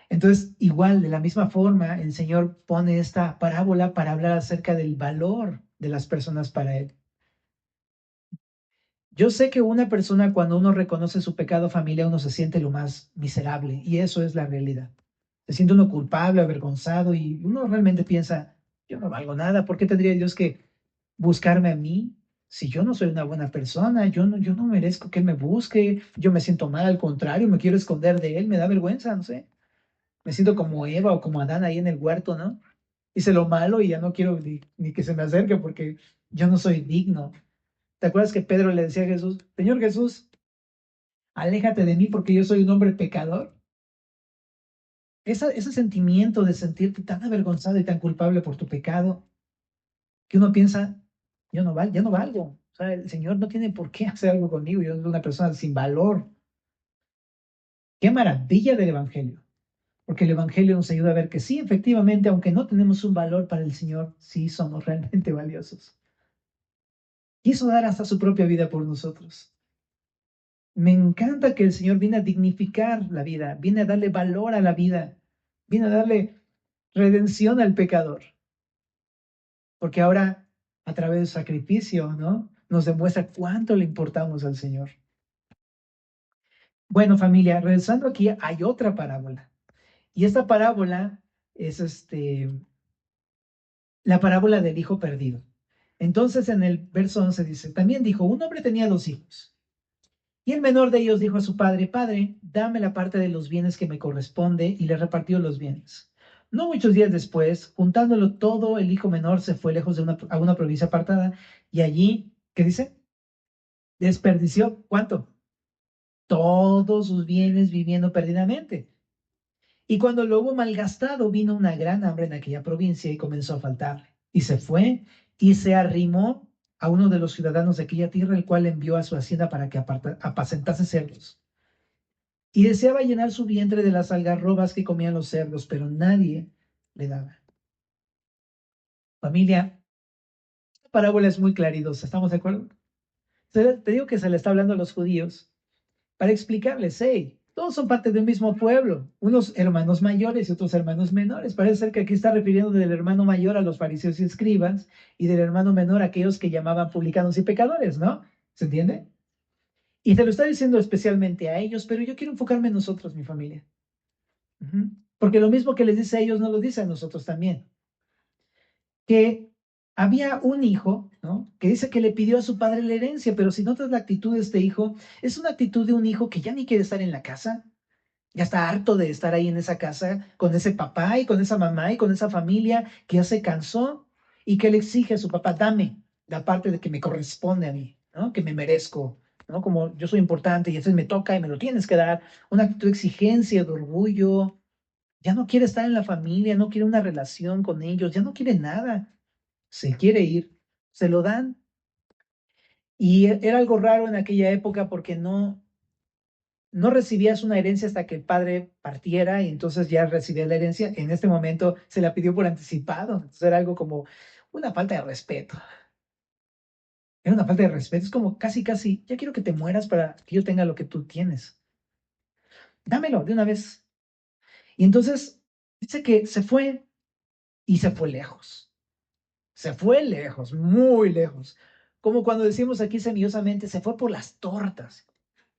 Entonces, igual, de la misma forma, el Señor pone esta parábola para hablar acerca del valor de las personas para Él. Yo sé que una persona, cuando uno reconoce su pecado, familia, uno se siente lo más miserable, y eso es la realidad. Se siente uno culpable, avergonzado, y uno realmente piensa, yo no valgo nada, ¿por qué tendría Dios que buscarme a mí? Si yo no soy una buena persona, yo no merezco que Él me busque, yo me siento mal, al contrario, me quiero esconder de Él, me da vergüenza, no sé. Me siento como Eva o como Adán ahí en el huerto, ¿no? Hice lo malo y ya no quiero ni que se me acerque porque yo no soy digno. ¿Te acuerdas que Pedro le decía a Jesús, Señor Jesús, aléjate de mí porque yo soy un hombre pecador? Ese sentimiento de sentirte tan avergonzado y tan culpable por tu pecado, que uno piensa, yo no valgo. O sea, el Señor no tiene por qué hacer algo conmigo, yo soy una persona sin valor. Qué maravilla del Evangelio, porque el Evangelio nos ayuda a ver que sí, efectivamente, aunque no tenemos un valor para el Señor, sí somos realmente valiosos. Quiso dar hasta su propia vida por nosotros. Me encanta que el Señor viene a dignificar la vida, viene a darle valor a la vida, viene a darle redención al pecador, porque ahora a través del sacrificio, ¿no? Nos demuestra cuánto le importamos al Señor. Bueno, familia, regresando aquí, hay otra parábola. Y esta parábola es la parábola del hijo perdido. Entonces en el verso 11 dice, también dijo, un hombre tenía dos hijos. Y el menor de ellos dijo a su padre, Padre, dame la parte de los bienes que me corresponde, y le repartió los bienes. No muchos días después, juntándolo todo, el hijo menor se fue lejos a una provincia apartada, y allí, ¿qué dice? Desperdició, ¿cuánto? Todos sus bienes viviendo perdidamente. Y cuando lo hubo malgastado, vino una gran hambre en aquella provincia y comenzó a faltarle. Y se fue y se arrimó a uno de los ciudadanos de aquella tierra, el cual envió a su hacienda para que apacentase cerdos. Y deseaba llenar su vientre de las algarrobas que comían los cerdos, pero nadie le daba. Familia, esta parábola es muy claridosa, ¿estamos de acuerdo? Te digo que se le está hablando a los judíos para explicarles, hey, todos son parte de un mismo pueblo, unos hermanos mayores y otros hermanos menores. Parece ser que aquí está refiriendo del hermano mayor a los fariseos y escribas y del hermano menor a aquellos que llamaban publicanos y pecadores, ¿no? ¿Se entiende? Y te lo está diciendo especialmente a ellos, pero yo quiero enfocarme en nosotros, mi familia. Porque lo mismo que les dice a ellos, nos lo dice a nosotros también. Que había un hijo, ¿no? Que dice que le pidió a su padre la herencia, pero si notas la actitud de este hijo, es una actitud de un hijo que ya ni quiere estar en la casa, ya está harto de estar ahí en esa casa con ese papá y con esa mamá y con esa familia que ya se cansó y que le exige a su papá, dame la parte de que me corresponde a mí, ¿no? Que me merezco, ¿no? Como yo soy importante y entonces me toca y me lo tienes que dar. Una actitud de exigencia, de orgullo. Ya no quiere estar en la familia, no quiere una relación con ellos, ya no quiere nada. Se quiere ir, se lo dan. Y era algo raro en aquella época porque no recibías una herencia hasta que el padre partiera y entonces ya recibía la herencia. En este momento se la pidió por anticipado. Entonces era algo como una falta de respeto. Era una falta de respeto. Es como casi, casi, ya quiero que te mueras para que yo tenga lo que tú tienes. Dámelo de una vez. Y entonces dice que se fue y se fue lejos. Se fue lejos, muy lejos. Como cuando decimos aquí semiosamente, se fue por las tortas,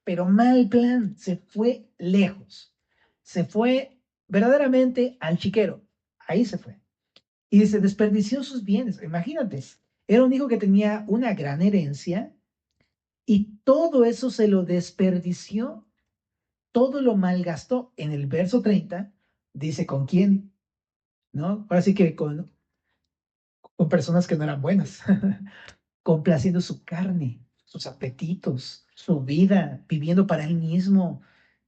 pero mal plan, se fue lejos. Se fue verdaderamente al chiquero. Ahí se fue. Y se desperdició sus bienes. Imagínate, era un hijo que tenía una gran herencia y todo eso se lo desperdició, todo lo malgastó. En el verso 30 dice, ¿con quién? ¿No? Ahora sí que con personas que no eran buenas. Complaciendo su carne, sus apetitos, su vida, viviendo para él mismo.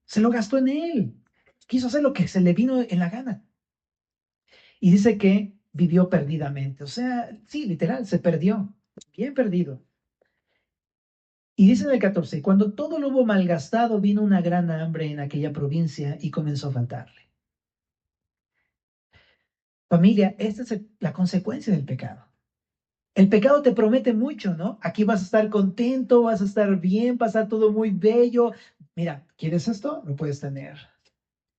Se lo gastó en él. Quiso hacer lo que se le vino en la gana. Y dice que vivió perdidamente. O sea, sí, literal, se perdió. Bien perdido. Y dice en el 14, cuando todo lo hubo malgastado, vino una gran hambre en aquella provincia y comenzó a faltarle. Familia, esta es la consecuencia del pecado. El pecado te promete mucho, ¿no? Aquí vas a estar contento, vas a estar bien, va a estar todo muy bello. Mira, ¿quieres esto? Lo puedes tener.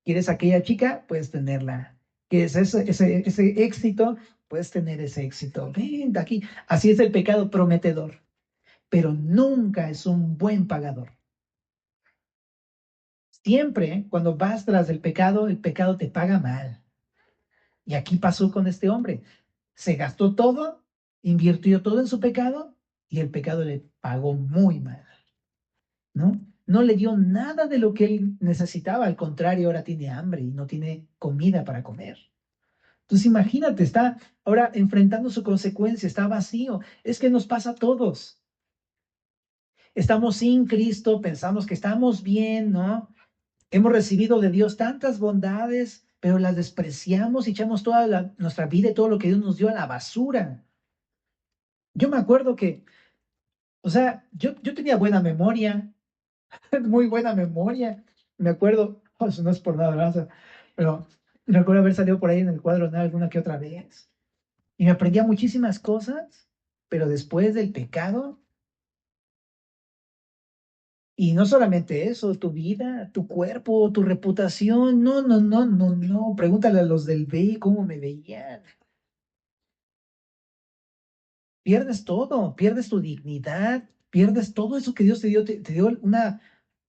¿Quieres aquella chica? Puedes tenerla. ¿Quieres ese éxito? Puedes tener ese éxito. Ven aquí. Así es el pecado prometedor. pero nunca es un buen pagador. Siempre, cuando vas tras el pecado te paga mal. Y aquí pasó con este hombre. Se gastó todo, invirtió todo en su pecado y el pecado le pagó muy mal, ¿no? No le dio nada de lo que él necesitaba, al contrario, ahora tiene hambre y no tiene comida para comer. Entonces imagínate, está ahora enfrentando su consecuencia, está vacío. Es que nos pasa a todos. Estamos sin Cristo, pensamos que estamos bien, ¿no? Hemos recibido de Dios tantas bondades, pero las despreciamos y echamos toda nuestra vida y todo lo que Dios nos dio a la basura. Yo me acuerdo que, o sea, yo tenía buena memoria, muy buena memoria. Me acuerdo, eso no es por nada, ¿verdad? Pero recuerdo haber salido por ahí en el cuadro, ¿no? Alguna que otra vez. Y me aprendía muchísimas cosas, pero después del pecado, y no solamente eso, tu vida, tu cuerpo, tu reputación, no, no, no, no, no. Pregúntale a los del B cómo me veían. Pierdes todo, pierdes tu dignidad, pierdes todo eso que Dios te dio, te dio una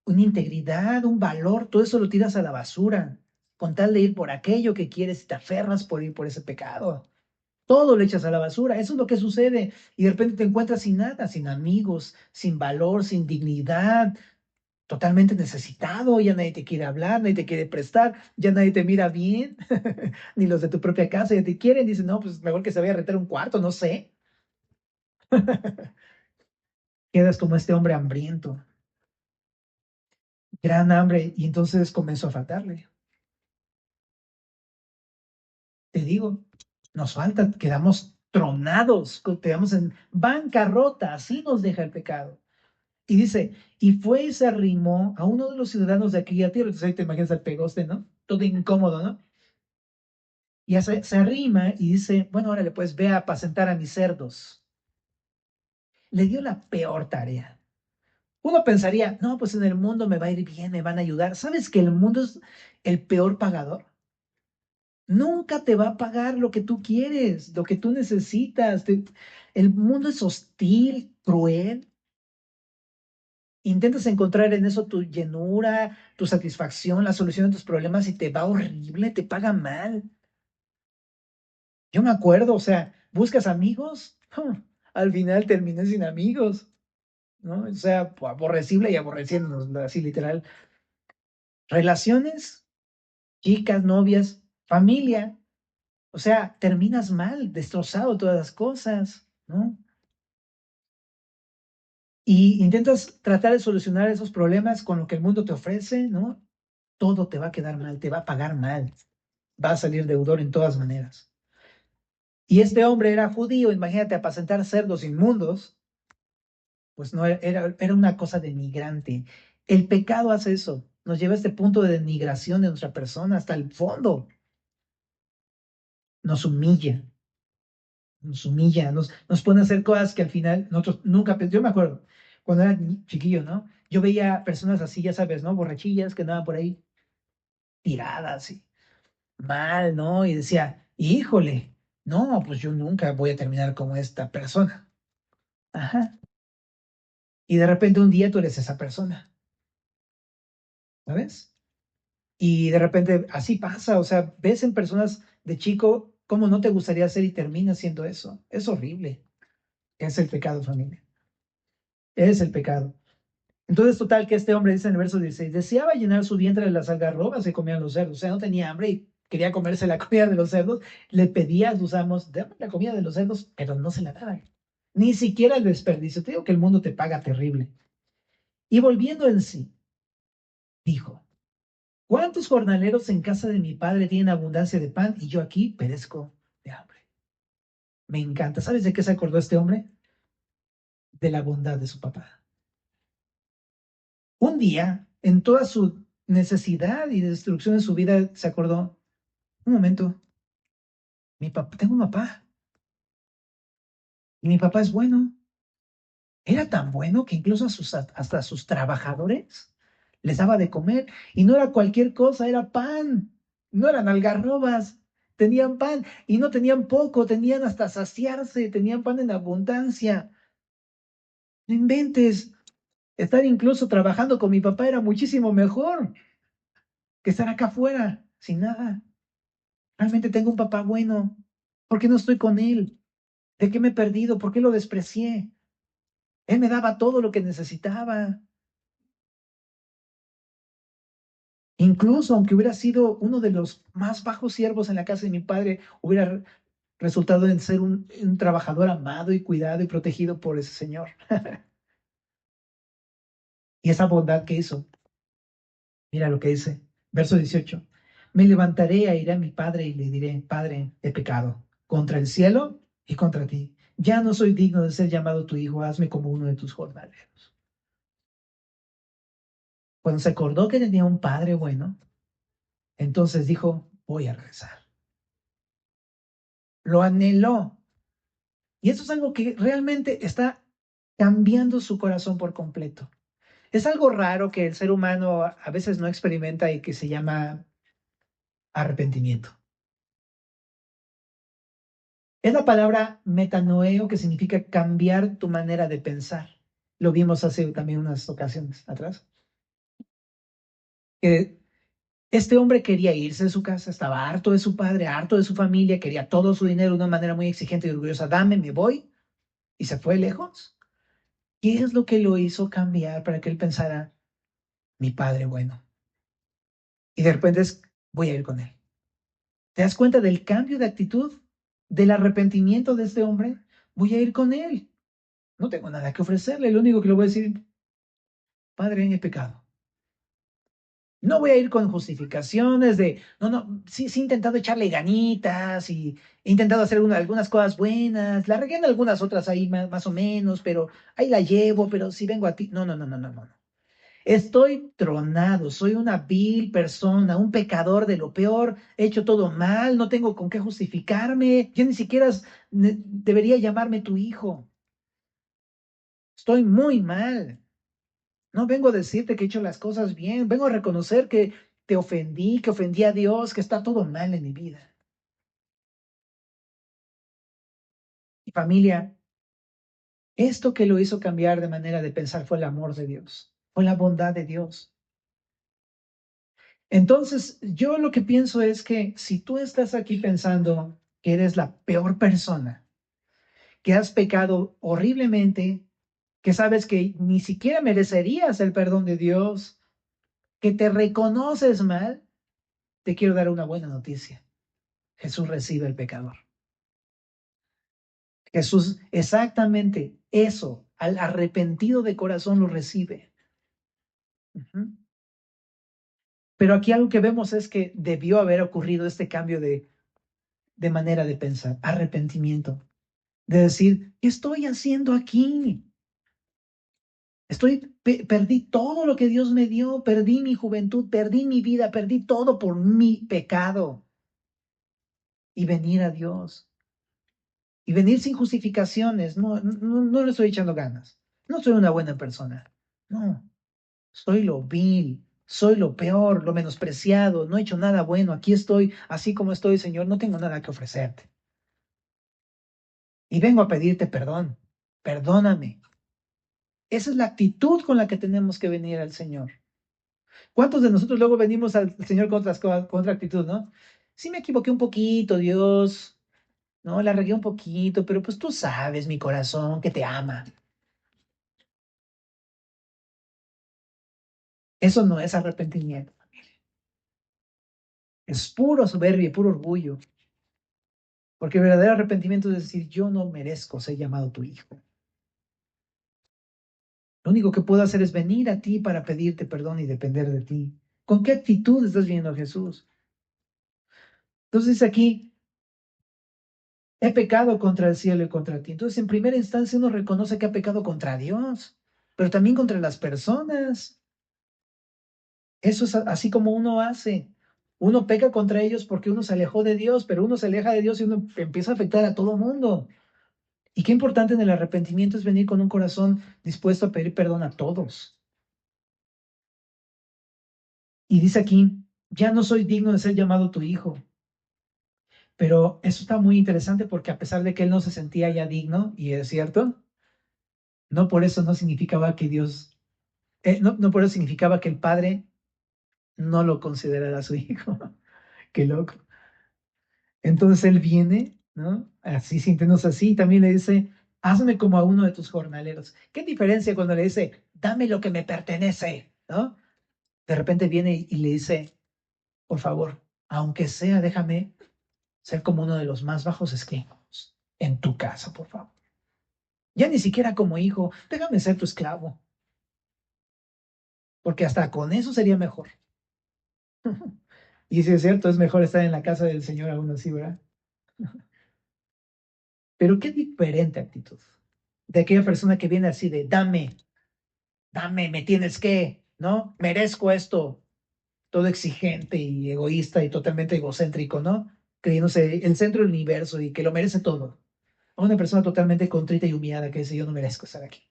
integridad, un valor, todo eso lo tiras a la basura, con tal de ir por aquello que quieres y te aferras por ir por ese pecado. Todo lo echas a la basura, eso es lo que sucede. Y de repente te encuentras sin nada, sin amigos, sin valor, sin dignidad, totalmente necesitado, ya nadie te quiere hablar, nadie te quiere prestar, ya nadie te mira bien, ni los de tu propia casa ya te quieren, dicen, no, pues mejor que se vaya a rentar un cuarto, no sé. Quedas como este hombre hambriento, gran hambre, y entonces comenzó a faltarle. Te digo, nos falta, quedamos tronados, quedamos en bancarrota, así nos deja el pecado. Y dice, y fue y se arrimó a uno de los ciudadanos de aquella tierra. Entonces ahí te imaginas al pegoste, ¿no? Todo incómodo, ¿no? Y se arrima y dice, bueno, órale, pues ve a apacentar a mis cerdos. Le dio la peor tarea. Uno pensaría, no, pues en el mundo me va a ir bien, me van a ayudar. ¿Sabes que el mundo es el peor pagador? Nunca te va a pagar lo que tú quieres, lo que tú necesitas. El mundo es hostil, cruel. Intentas encontrar en eso tu llenura, tu satisfacción, la solución de tus problemas y te va horrible, te paga mal. Yo me acuerdo, o sea, buscas amigos, al final terminé sin amigos, ¿no? O sea, aborrecible y aborreciéndonos, así literal. Relaciones, chicas, novias, familia, o sea, terminas mal, destrozado todas las cosas, ¿no? Y intentas tratar de solucionar esos problemas con lo que el mundo te ofrece, ¿no? Todo te va a quedar mal, te va a pagar mal, va a salir deudor en todas maneras. Y este hombre era judío, imagínate, apacentar cerdos inmundos, pues no era una cosa denigrante. El pecado hace eso, nos lleva a este punto de denigración de nuestra persona hasta el fondo, nos humilla, nos pone a hacer cosas que al final nosotros nunca, yo me acuerdo, cuando era chiquillo, ¿no? Yo veía personas así, ya sabes, ¿no? Borrachillas que andaban por ahí tiradas y mal, ¿no? Y decía, híjole, no, pues yo nunca voy a terminar como esta persona. Ajá. Y de repente un día tú eres esa persona, ¿sabes? Y de repente así pasa, o sea, ves en personas de chico cómo no te gustaría ser y terminas siendo eso. Es horrible. Es el pecado, familia. Es el pecado. Entonces, total, que este hombre dice en el verso 16, deseaba llenar su vientre de las algarrobas que comían los cerdos. O sea, no tenía hambre y quería comerse la comida de los cerdos. Le pedía a sus amos, dame la comida de los cerdos, pero no se la daban. Ni siquiera el desperdicio. Te digo que el mundo te paga terrible. Y volviendo en sí, dijo, ¿cuántos jornaleros en casa de mi padre tienen abundancia de pan y yo aquí perezco de hambre? Me encanta. ¿Sabes de qué se acordó este hombre? De la bondad de su papá. Un día, en toda su necesidad y destrucción de su vida, se acordó, un momento, mi papá, tengo un papá y mi papá es bueno. Era tan bueno que incluso hasta a sus trabajadores les daba de comer y no era cualquier cosa, era pan, no eran algarrobas, tenían pan y no tenían poco, tenían hasta saciarse, tenían pan en abundancia. No inventes. Estar incluso trabajando con mi papá era muchísimo mejor que estar acá afuera, sin nada. Realmente tengo un papá bueno. ¿Por qué no estoy con él? ¿De qué me he perdido? ¿Por qué lo desprecié? Él me daba todo lo que necesitaba. Incluso aunque hubiera sido uno de los más bajos siervos en la casa de mi padre, hubiera resultado en ser un trabajador amado y cuidado y protegido por ese Señor. Y esa bondad que hizo, mira lo que dice, verso 18. Me levantaré a ir a mi padre y le diré, Padre, he pecado contra el cielo y contra ti. Ya no soy digno de ser llamado tu hijo, hazme como uno de tus jornaleros. Cuando se acordó que tenía un padre bueno, entonces dijo, voy a regresar. Lo anheló. Y eso es algo que realmente está cambiando su corazón por completo. Es algo raro que el ser humano a veces no experimenta y que se llama arrepentimiento. Es la palabra metanoeo, que significa cambiar tu manera de pensar. Lo vimos hace también unas ocasiones atrás. Que este hombre quería irse de su casa, estaba harto de su padre, harto de su familia, quería todo su dinero de una manera muy exigente y orgullosa. Dame, me voy. Y se fue lejos. ¿Qué es lo que lo hizo cambiar para que él pensara, mi padre bueno? Y de repente voy a ir con él. ¿Te das cuenta del cambio de actitud, del arrepentimiento de este hombre? Voy a ir con él. No tengo nada que ofrecerle. Lo único que le voy a decir, Padre, he pecado. No voy a ir con justificaciones de, no, no, sí, sí he intentado echarle ganitas y he intentado hacer algunas cosas buenas, la regué en algunas otras ahí más o menos, pero ahí la llevo, pero si vengo a ti, no, no, no, no, no, no. Estoy tronado, soy una vil persona, un pecador de lo peor, he hecho todo mal, no tengo con qué justificarme, yo ni siquiera debería llamarme tu hijo. Estoy muy mal. No vengo a decirte que he hecho las cosas bien, vengo a reconocer que te ofendí, que ofendí a Dios, que está todo mal en mi vida. Y familia, esto que lo hizo cambiar de manera de pensar fue el amor de Dios, fue la bondad de Dios. Entonces, yo lo que pienso es que si tú estás aquí pensando que eres la peor persona, que has pecado horriblemente, que sabes que ni siquiera merecerías el perdón de Dios, que te reconoces mal, te quiero dar una buena noticia. Jesús recibe al pecador. Jesús exactamente eso, al arrepentido de corazón lo recibe. Uh-huh. Pero aquí algo que vemos es que debió haber ocurrido este cambio de manera de pensar, arrepentimiento, de decir, ¿qué estoy haciendo aquí? Perdí todo lo que Dios me dio, perdí mi juventud, perdí mi vida, perdí todo por mi pecado. Y venir a Dios. Y venir sin justificaciones. No, no, no le estoy echando ganas. No soy una buena persona. No, soy lo vil, soy lo peor, lo menospreciado, no he hecho nada bueno. Aquí estoy, así como estoy, Señor, no tengo nada que ofrecerte. Y vengo a pedirte perdón. Perdóname. Esa es la actitud con la que tenemos que venir al Señor. ¿Cuántos de nosotros luego venimos al Señor con con otra actitud, no? Sí me equivoqué un poquito, Dios, no, la regué un poquito, pero pues tú sabes, mi corazón, que te ama. Eso no es arrepentimiento. Es puro soberbia y puro orgullo. Porque el verdadero arrepentimiento es decir, yo no merezco ser llamado tu hijo. Lo único que puedo hacer es venir a ti para pedirte perdón y depender de ti. ¿Con qué actitud estás viendo a Jesús? Entonces aquí, he pecado contra el cielo y contra ti. Entonces, en primera instancia, uno reconoce que ha pecado contra Dios, pero también contra las personas. Eso es así como uno hace. Uno peca contra ellos porque uno se alejó de Dios, pero uno se aleja de Dios y uno empieza a afectar a todo mundo. Y qué importante en el arrepentimiento es venir con un corazón dispuesto a pedir perdón a todos. Y dice aquí, ya no soy digno de ser llamado tu hijo. Pero eso está muy interesante porque a pesar de que él no se sentía ya digno, y es cierto, No por eso no significaba que Dios, no por eso significaba que el padre no lo considerara su hijo. Qué loco. Entonces él viene, ¿no? Así, sintiéndose así, también le dice, hazme como a uno de tus jornaleros. ¿Qué diferencia cuando le dice, dame lo que me pertenece, ¿no? De repente viene y le dice, por favor, aunque sea, déjame ser como uno de los más bajos esclavos en tu casa, por favor. Ya ni siquiera como hijo, déjame ser tu esclavo, porque hasta con eso sería mejor. Y si es cierto, es mejor estar en la casa del Señor aún así, ¿verdad? Pero qué diferente actitud de aquella persona que viene así de, dame, me tienes que, ¿no? Merezco esto, todo exigente y egoísta y totalmente egocéntrico, ¿no? Creyéndose el centro del universo y que lo merece todo. A una persona totalmente contrita y humillada que dice, yo no merezco estar aquí.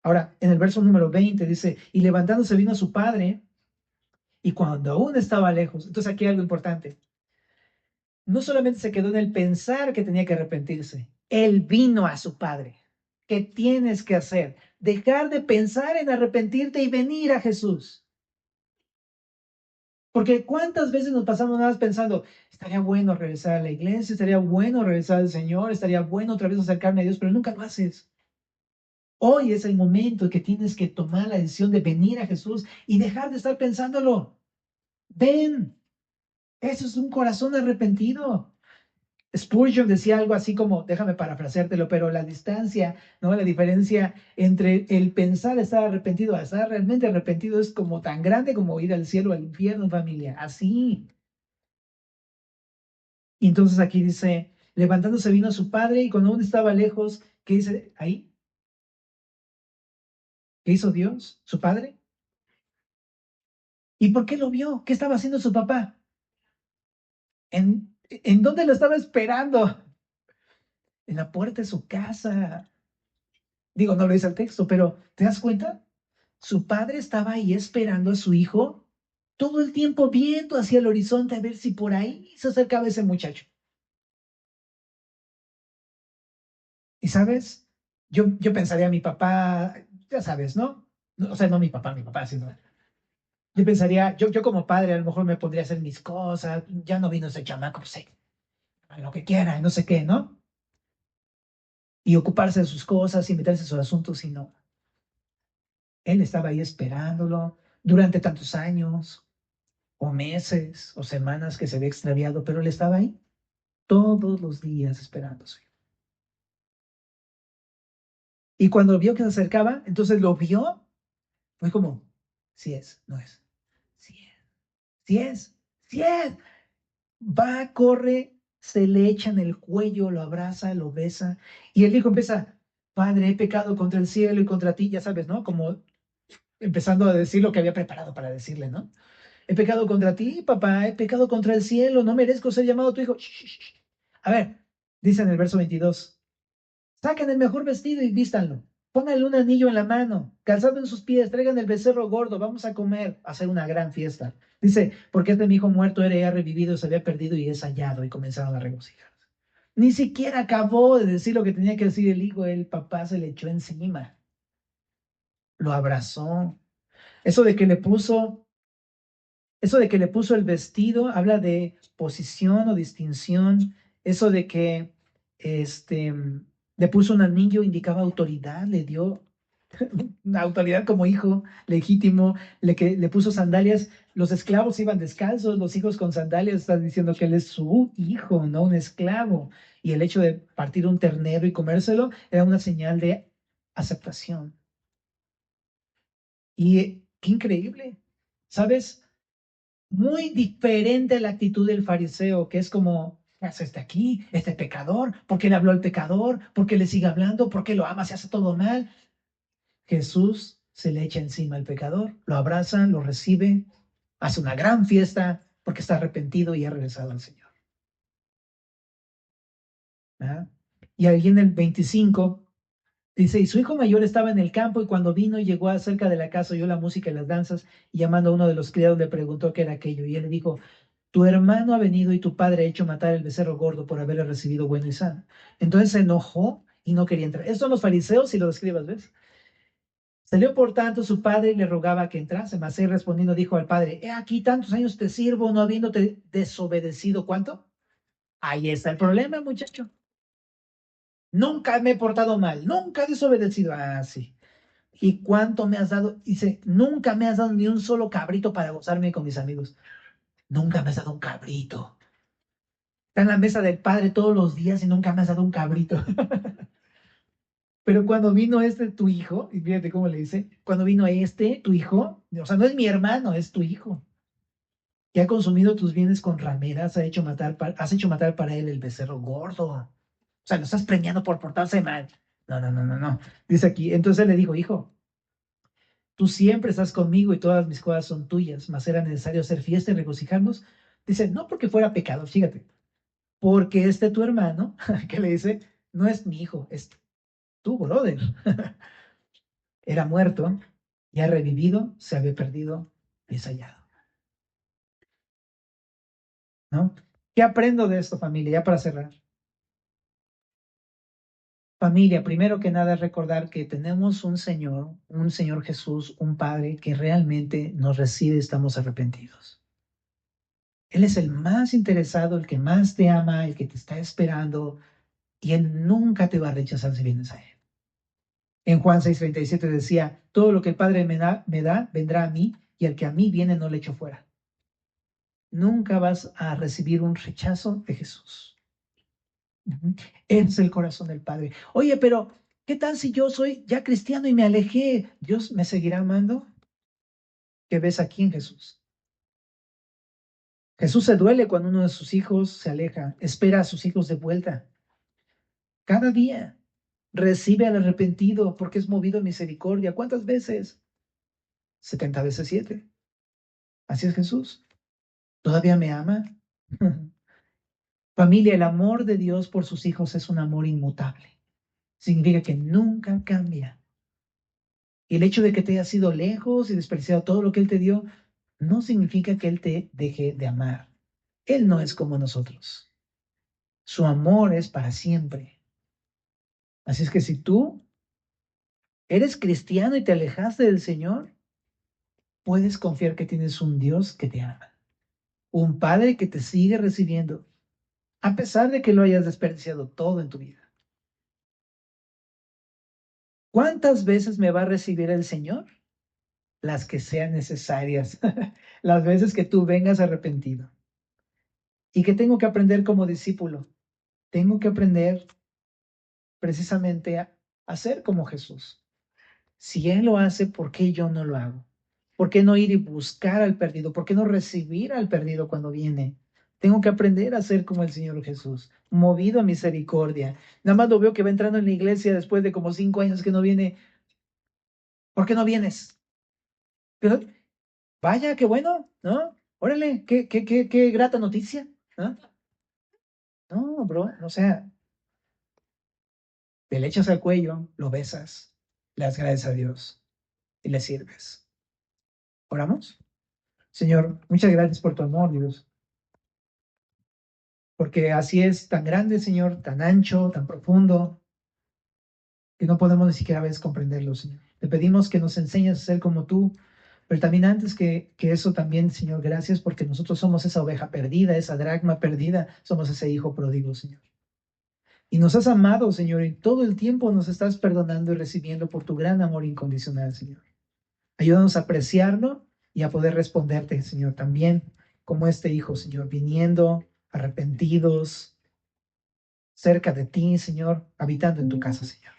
Ahora, en el verso número 20 dice, y levantándose vino a su padre, y cuando aún estaba lejos, entonces aquí hay algo importante, no solamente se quedó en el pensar que tenía que arrepentirse, él vino a su padre. ¿Qué tienes que hacer? Dejar de pensar en arrepentirte y venir a Jesús. Porque cuántas veces nos pasamos nada más pensando, estaría bueno regresar a la iglesia, estaría bueno regresar al Señor, estaría bueno otra vez acercarme a Dios, pero nunca lo haces. Hoy es el momento que tienes que tomar la decisión de venir a Jesús y dejar de estar pensándolo. Ven, eso es un corazón arrepentido. Spurgeon decía algo así como, déjame parafraseártelo, pero la distancia, ¿no? La diferencia entre el pensar estar arrepentido a estar realmente arrepentido es como tan grande como ir al cielo o al infierno, familia. Así. Y entonces aquí dice, levantándose vino a su padre y cuando aún estaba lejos, ¿qué dice ahí? ¿Qué hizo Dios? ¿Su padre? ¿Y por qué lo vio? ¿Qué estaba haciendo su papá? ¿En dónde lo estaba esperando? En la puerta de su casa. Digo, no lo dice el texto, pero ¿te das cuenta? Su padre estaba ahí esperando a su hijo todo el tiempo viendo hacia el horizonte a ver si por ahí se acercaba ese muchacho. Y sabes, yo pensaría a mi papá, ya sabes, ¿no? O sea, no mi papá, sino yo pensaría, yo como padre a lo mejor me pondría a hacer mis cosas, ya no vino ese chamaco, pues lo que quiera, no sé qué, ¿no? Y ocuparse de sus cosas y meterse en sus asuntos, y no. Él estaba ahí esperándolo durante tantos años, o meses, o semanas que se había extraviado, pero él estaba ahí todos los días esperándose. Y cuando vio que se acercaba, entonces lo vio, fue como, sí es, no es, sí es, sí es, sí es. Va, corre, se le echa en el cuello, lo abraza, lo besa, y el hijo empieza, Padre, he pecado contra el cielo y contra ti, ya sabes, ¿no? Como empezando a decir lo que había preparado para decirle, ¿no? He pecado contra ti, papá, he pecado contra el cielo, no merezco ser llamado tu hijo. Shh, shh, shh. A ver, dice en el verso 22, saquen el mejor vestido y vístanlo. Pónganle un anillo en la mano, calzado en sus pies, traigan el becerro gordo, vamos a comer, a hacer una gran fiesta. Dice, porque este mi hijo muerto era ya revivido, se había perdido y es hallado, y comenzaron a regocijarse. Ni siquiera acabó de decir lo que tenía que decir el hijo, el papá se le echó encima, lo abrazó. Eso de que le puso Eso de que le puso el vestido habla de posición o distinción. Eso de que este, le puso un anillo indicaba autoridad, le dio una autoridad como hijo legítimo, le puso sandalias. Los esclavos iban descalzos, los hijos con sandalias. Están diciendo que él es su hijo, no un esclavo. Y el hecho de partir un ternero y comérselo era una señal de aceptación. Y qué increíble, ¿sabes? Muy diferente la actitud del fariseo, que es como, ¿qué hace este aquí? Este pecador, ¿por qué le habló al pecador? ¿Por qué le sigue hablando? ¿Por qué lo ama? Se hace todo mal. Jesús se le echa encima al pecador, lo abraza, lo recibe, hace una gran fiesta porque está arrepentido y ha regresado al Señor. ¿Ah? Y ahí en el 25 dice, y su hijo mayor estaba en el campo y cuando vino y llegó cerca de la casa oyó la música y las danzas y llamando a uno de los criados le preguntó qué era aquello y él le dijo, tu hermano ha venido y tu padre ha hecho matar el becerro gordo por haberle recibido bueno y sano. Entonces se enojó y no quería entrar. Estos son los fariseos, si lo describas, ¿ves? Salió por tanto su padre y le rogaba que entrase, mas él respondiendo dijo al padre, he aquí tantos años te sirvo, no habiéndote desobedecido. ¿Cuánto? Ahí está el problema, muchacho. Nunca me he portado mal, nunca he desobedecido. Ah, sí. ¿Y cuánto me has dado? Dice, nunca me has dado ni un solo cabrito para gozarme con mis amigos. Nunca me has dado un cabrito. Está en la mesa del padre todos los días y nunca me has dado un cabrito. Pero cuando vino tu hijo, y fíjate cómo le dice, cuando vino tu hijo, o sea, no es mi hermano, es tu hijo, que ha consumido tus bienes con rameras, has hecho matar para él el becerro gordo. O sea, lo estás premiando por portarse mal. No, no, no, no, no. Dice aquí, entonces él le dijo, hijo, tú siempre estás conmigo y todas mis cosas son tuyas, mas era necesario hacer fiesta y regocijarnos. Dice, no porque fuera pecado, fíjate, porque tu hermano, que le dice, no es mi hijo, es tu brother. Era muerto, ya revivido, se había perdido, es hallado. ¿No? ¿Qué aprendo de esto, familia? Ya para cerrar. Familia, primero que nada, recordar que tenemos un Señor Jesús, un Padre que realmente nos recibe, estamos arrepentidos. Él es el más interesado, el que más te ama, el que te está esperando, y Él nunca te va a rechazar si vienes a Él. En Juan 6:37 decía, todo lo que el Padre me da, vendrá a mí, y el que a mí viene no le echo fuera. Nunca vas a recibir un rechazo de Jesús. Es el corazón del Padre. Oye, pero ¿qué tal si yo soy ya cristiano y me alejé? ¿Dios me seguirá amando? ¿Qué ves aquí en Jesús? Jesús se duele cuando uno de sus hijos se aleja, espera a sus hijos de vuelta. Cada día recibe al arrepentido porque es movido en misericordia. ¿Cuántas veces? 70 veces 7. Así es Jesús. ¿Todavía me ama? Familia, el amor de Dios por sus hijos es un amor inmutable. Significa que nunca cambia. Y el hecho de que te haya sido lejos y despreciado todo lo que Él te dio, no significa que Él te deje de amar. Él no es como nosotros. Su amor es para siempre. Así es que si tú eres cristiano y te alejaste del Señor, puedes confiar que tienes un Dios que te ama. Un Padre que te sigue recibiendo, a pesar de que lo hayas desperdiciado todo en tu vida. ¿Cuántas veces me va a recibir el Señor? Las que sean necesarias. Las veces que tú vengas arrepentido. ¿Y que tengo que aprender como discípulo? Tengo que aprender precisamente a ser como Jesús. Si Él lo hace, ¿por qué yo no lo hago? ¿Por qué no ir y buscar al perdido? ¿Por qué no recibir al perdido cuando viene? Tengo que aprender a ser como el Señor Jesús, movido a misericordia. Nada más lo veo que va entrando en la iglesia después de como 5 años que no viene. ¿Por qué no vienes? Pero vaya, qué bueno, ¿no? Órale, qué grata noticia, ¿no? No, bro, o sea, te le echas al cuello, lo besas, le das gracias a Dios y le sirves. ¿Oramos? Señor, muchas gracias por tu amor, Dios, porque así es tan grande, Señor, tan ancho, tan profundo, que no podemos ni siquiera a veces comprenderlo, Señor. Te pedimos que nos enseñes a ser como tú, pero también antes que eso también, Señor, gracias porque nosotros somos esa oveja perdida, esa dracma perdida, somos ese hijo pródigo, Señor. Y nos has amado, Señor, y todo el tiempo nos estás perdonando y recibiendo por tu gran amor incondicional, Señor. Ayúdanos a apreciarlo y a poder responderte, Señor, también como este hijo, Señor, viniendo arrepentidos cerca de ti, Señor, habitando en tu casa, Señor.